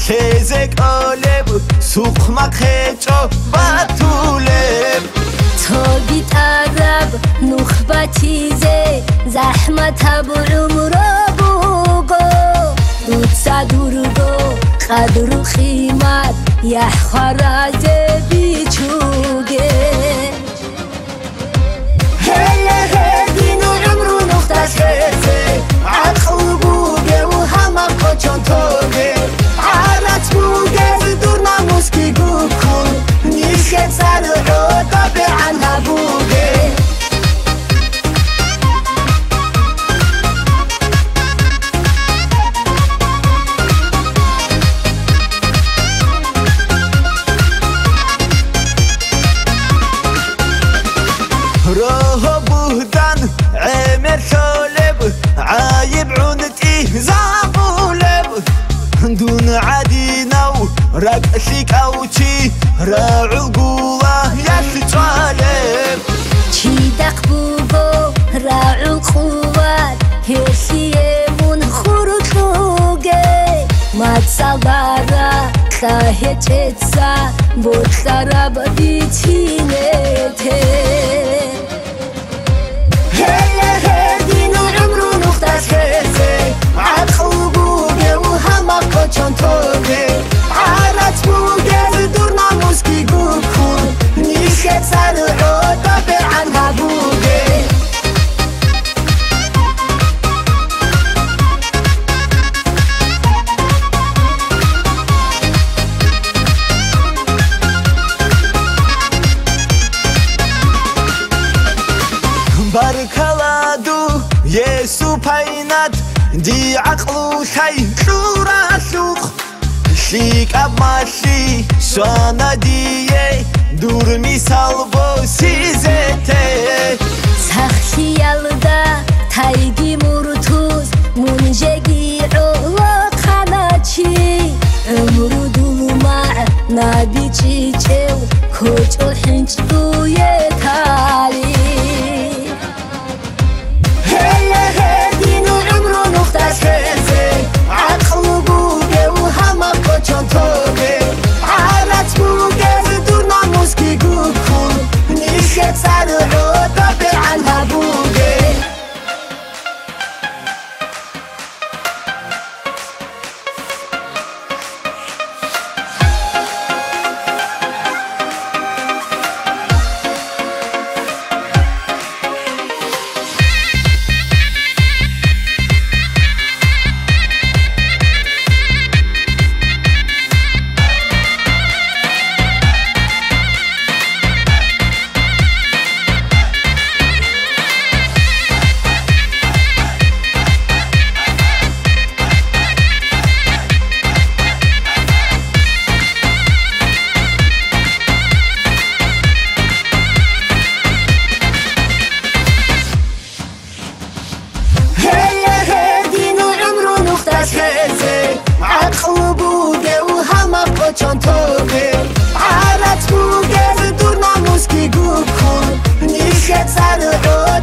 خزك قلب سوق ما خيچو باتولب توبي تعرب نخبتي زي زحمة بعمره بوغو دوتسا دورغو قدر خيمات يحخراز بيچوغي هلا هدينو عمرو نختاش خزي عاد خوبوغي وهما قوچون توغي عارت بوغي دورنا موسكي گوكون نيشت سرعو طبعا هبوغي روح بهدان عمر شولب عايب عنتي زابولب دون عدينو رقشيك اوتي راعو قوة يسجالب چی دقبوغو راعو قوات هشيمون خورتوغي مات سالارا خاهي چتسا بود خراب بيتينته هلا هدينو عمرو نختاش خزي عاد خوبوغي وهما قوچون توغي عارت بوغي دورنا موسكي گوكون نيشت سرعو طبعا هبوغي بركلادو يسو باينات دي عقلو شاي شورا شوخ شيك أبماشي شانا ديه دور مثال بو سيزته سخشي يالدا تايگي مرتوز منجگي عولا قناچي عمرو دولمع نابي چيچو كوچو حنچ دويه تالي هلا هدينو عمرو نختاش خزي عاد خوبوغي وهما قوچون توغي عارت بوغي دورنا موسكي گوكون نيشت سرعو طبعا هبوغي عاد خوبوغي وهما قوچون توغي عارت بوغي دورنا موسكي گوكون نيشت سرعو